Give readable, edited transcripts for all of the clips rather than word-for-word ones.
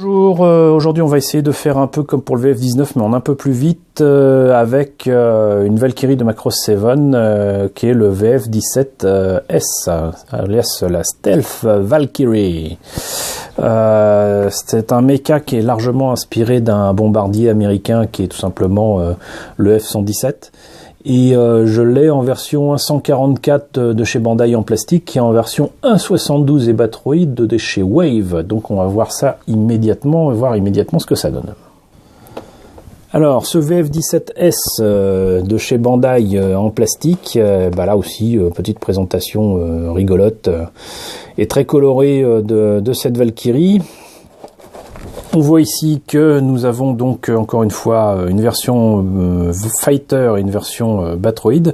Bonjour, aujourd'hui on va essayer de faire un peu comme pour le VF19 mais en un peu plus vite avec une Valkyrie de Macross 7 qui est le VF17S, alias la Stealth Valkyrie. C'est un mecha qui est largement inspiré d'un bombardier américain qui est tout simplement le F-117. Et je l'ai en version 1.44 de chez Bandai en plastique et en version 1.72 et Batroid de chez Wave. Donc on va voir ça immédiatement, voir immédiatement ce que ça donne. Alors ce VF17S de chez Bandai en plastique, là aussi petite présentation rigolote et très colorée de cette Valkyrie. On voit ici que nous avons donc encore une fois une version Fighter et une version Batroid.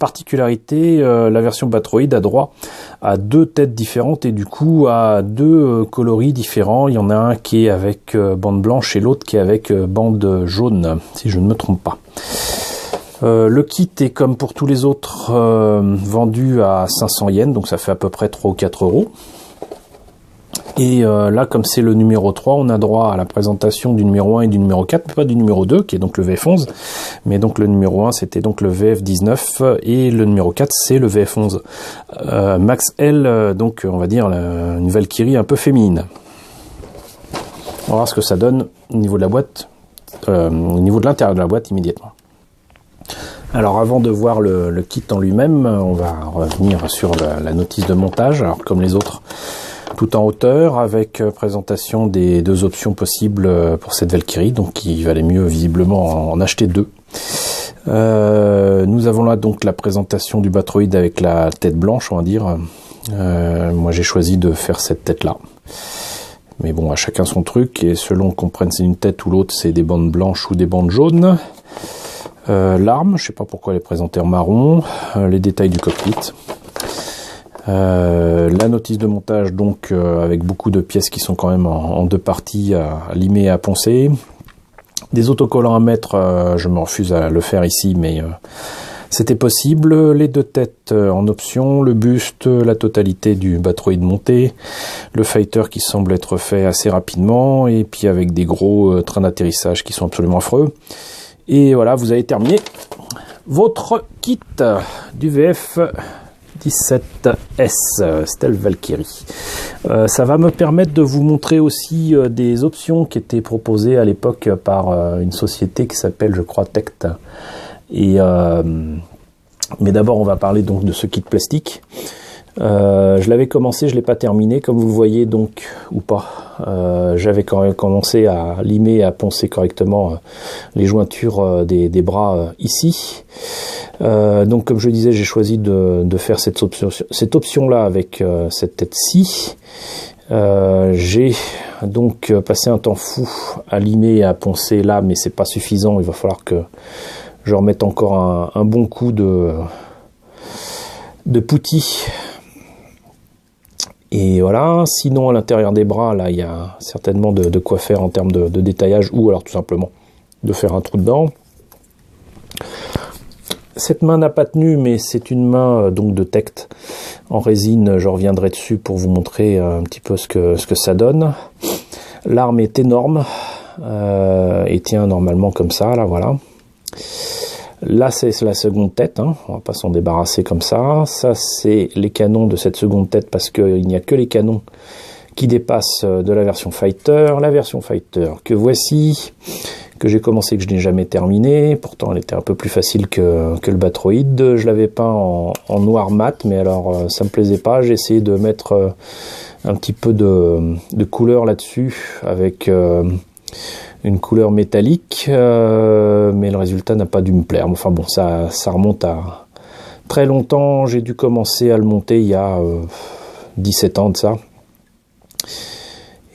Particularité, la version Batroid a droit à deux têtes différentes et du coup à deux coloris différents. Il y en a un qui est avec bande blanche et l'autre qui est avec bande jaune, si je ne me trompe pas. Le kit est comme pour tous les autres vendu à 500 yens, donc ça fait à peu près 3 ou 4 euros. Et là, comme c'est le numéro 3, on a droit à la présentation du numéro 1 et du numéro 4, mais pas du numéro 2, qui est donc le VF11. Mais donc le numéro 1, c'était donc le VF19, et le numéro 4, c'est le VF11. Max L, donc on va dire une Valkyrie un peu féminine. On va voir ce que ça donne au niveau de la boîte, au niveau de l'intérieur de la boîte immédiatement. Alors avant de voir le kit en lui-même, on va revenir sur la notice de montage. Alors comme les autres, tout en hauteur, avec présentation des deux options possibles pour cette Valkyrie, donc il valait mieux visiblement en acheter deux. Nous avons là donc la présentation du Batroid avec la tête blanche, on va dire. Moi j'ai choisi de faire cette tête-là. Mais bon, à chacun son truc, et selon qu'on prenne c'est une tête ou l'autre, c'est des bandes blanches ou des bandes jaunes. L'arme, je sais pas pourquoi elle est présentée en marron. Les détails du cockpit. La notice de montage donc avec beaucoup de pièces qui sont quand même en deux parties à limer et à poncer. Des autocollants à mettre, je me refuse à le faire ici mais c'était possible. Les deux têtes en option, le buste, la totalité du Batroid monté, le fighter qui semble être fait assez rapidement et puis avec des gros trains d'atterrissage qui sont absolument affreux. Et voilà, vous avez terminé votre kit du VF 17S Stealth Valkyrie. Ça va me permettre de vous montrer aussi des options qui étaient proposées à l'époque par une société qui s'appelle, je crois, Tect. Et mais d'abord, on va parler donc de ce kit plastique. Je l'avais commencé, je l'ai pas terminé, comme vous le voyez donc, ou pas. J'avais quand même commencé à limer, à poncer correctement les jointures des bras ici. Donc comme je disais, j'ai choisi de faire cette option-là avec cette tête-ci. J'ai donc passé un temps fou à limer et à poncer là, mais c'est pas suffisant. Il va falloir que je remette encore un bon coup de poutis. Et voilà, sinon à l'intérieur des bras, là, il y a certainement de quoi faire en termes de détaillage, ou alors tout simplement de faire un trou dedans. Cette main n'a pas tenu, mais c'est une main donc de Tect en résine. Je reviendrai dessus pour vous montrer un petit peu ce que ça donne. L'arme est énorme et tient normalement comme ça, là, voilà. Là, c'est la seconde tête, hein. On va pas s'en débarrasser comme ça. Ça, c'est les canons de cette seconde tête parce qu'il n'y a que les canons qui dépassent de la version Fighter. La version Fighter que voici, que j'ai commencé, que je n'ai jamais terminé. Pourtant, elle était un peu plus facile que le Batroid. Je l'avais peint en noir mat, mais alors ça me plaisait pas. J'ai essayé de mettre un petit peu de couleur là-dessus avec une couleur métallique, mais le résultat n'a pas dû me plaire. Enfin bon, ça remonte à très longtemps. J'ai dû commencer à le monter il y a 17 ans de ça.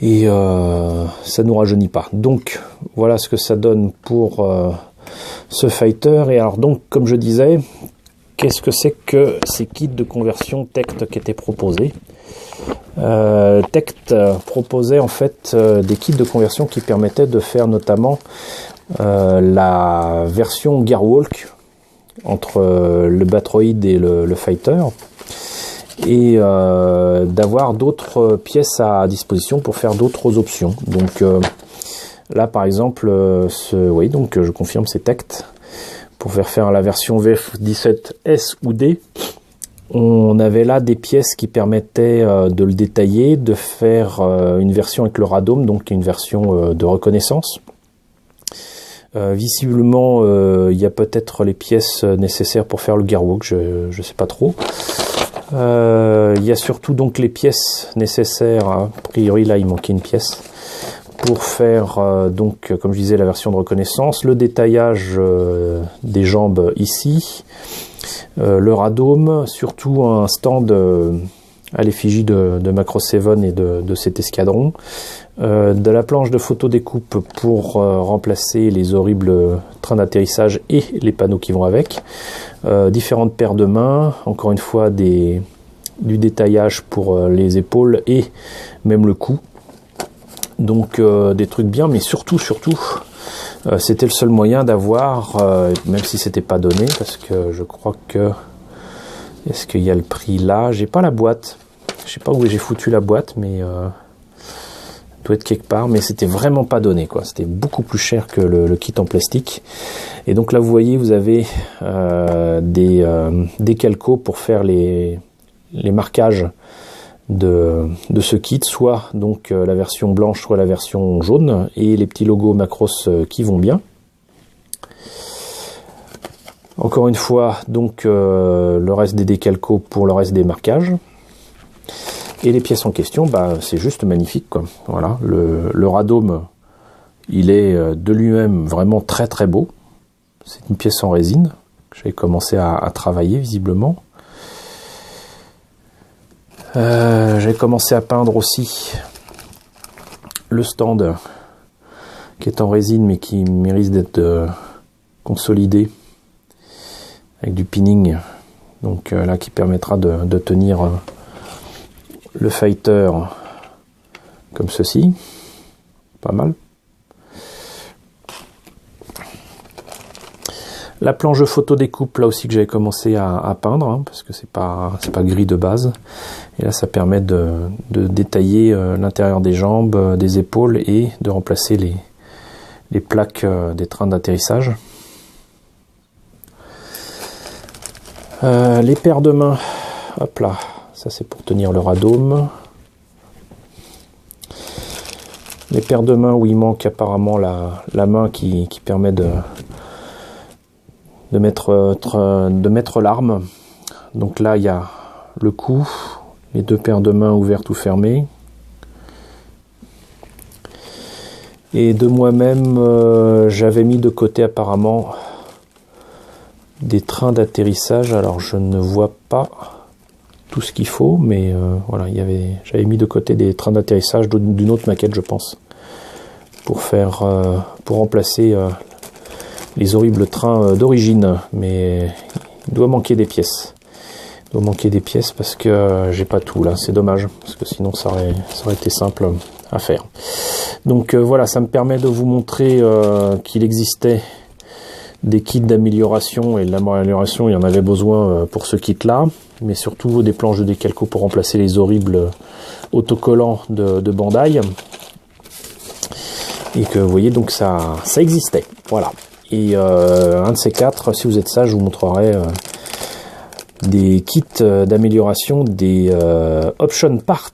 Et ça nous rajeunit pas. Donc voilà ce que ça donne pour ce fighter. Et alors donc, comme je disais, qu'est-ce que c'est que ces kits de conversion Tect qui étaient proposés? Tect proposait en fait des kits de conversion qui permettaient de faire notamment la version Gearwalk entre le Batroid et le Fighter. et d'avoir d'autres pièces à disposition pour faire d'autres options. Donc là par exemple, oui, donc je confirme, c'est TECT. Pour faire la version VF17S ou D, on avait là des pièces qui permettaient de le détailler, de faire une version avec le radome, donc une version de reconnaissance. Visiblement, il y a peut-être les pièces nécessaires pour faire le gearwalk, je sais pas trop. Il y a surtout donc les pièces nécessaires, a priori là il manquait une pièce, pour faire donc comme je disais la version de reconnaissance, le détaillage des jambes ici, le radome, surtout un stand à l'effigie de Macross 7 et de cet escadron, de la planche de photo découpe pour remplacer les horribles trains d'atterrissage et les panneaux qui vont avec, différentes paires de mains, encore une fois du détaillage pour les épaules et même le cou. Donc des trucs bien, mais surtout c'était le seul moyen d'avoir, même si c'était pas donné, parce que je crois que, est-ce qu'il y a le prix là? J'ai pas la boîte, je sais pas où j'ai foutu la boîte, mais doit être quelque part, mais c'était vraiment pas donné, quoi. C'était beaucoup plus cher que le kit en plastique. Et donc là vous voyez, vous avez des calcos pour faire les marquages de ce kit, soit donc la version blanche, soit la version jaune, et les petits logos Macross qui vont bien. Encore une fois, donc le reste des décalcos pour le reste des marquages. Et les pièces en question, bah, c'est juste magnifique, quoi. Voilà, le radome, il est de lui-même vraiment très très beau. C'est une pièce en résine que j'avais commencé à travailler visiblement. J'ai commencé à peindre aussi le stand qui est en résine mais qui mérite d'être consolidé avec du pinning, donc là qui permettra de tenir le fighter comme ceci, pas mal. La planche photo découpe, là aussi que j'avais commencé à peindre, hein, parce que c'est pas gris de base. Et là ça permet de détailler l'intérieur des jambes, des épaules et de remplacer les plaques des trains d'atterrissage. Les paires de mains, hop là, ça c'est pour tenir le radome. Les paires de mains où il manque apparemment la main qui permet de mettre l'arme. Donc là il y a le cou, les deux paires de mains ouvertes ou fermées. Et de moi-même j'avais mis de côté apparemment des trains d'atterrissage. Alors je ne vois pas tout ce qu'il faut, mais voilà, j'avais mis de côté des trains d'atterrissage d'une autre maquette, je pense, pour remplacer les horribles trains d'origine, mais il doit manquer des pièces. Il doit manquer des pièces parce que j'ai pas tout là, c'est dommage, parce que sinon ça aurait été simple à faire. Donc voilà, ça me permet de vous montrer qu'il existait des kits d'amélioration, et de l'amélioration il y en avait besoin pour ce kit là, mais surtout des planches de décalco pour remplacer les horribles autocollants de Bandai, et que vous voyez donc ça existait, voilà. Et un de ces quatre, si vous êtes sage, je vous montrerai des kits d'amélioration des option parts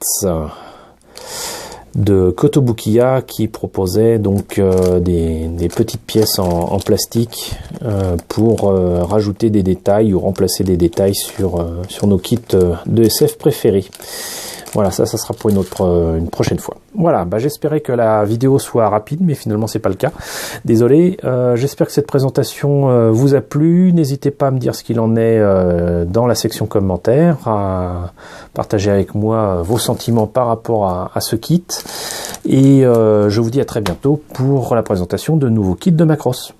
de Kotobukiya, qui proposait donc des petites pièces en plastique pour rajouter des détails ou remplacer des détails sur nos kits de SF préférés. Voilà, ça sera pour une prochaine fois. Voilà, bah, j'espérais que la vidéo soit rapide, mais finalement c'est pas le cas. Désolé, j'espère que cette présentation vous a plu. N'hésitez pas à me dire ce qu'il en est dans la section commentaires, à partager avec moi vos sentiments par rapport à ce kit. Et je vous dis à très bientôt pour la présentation de nouveaux kits de Macross.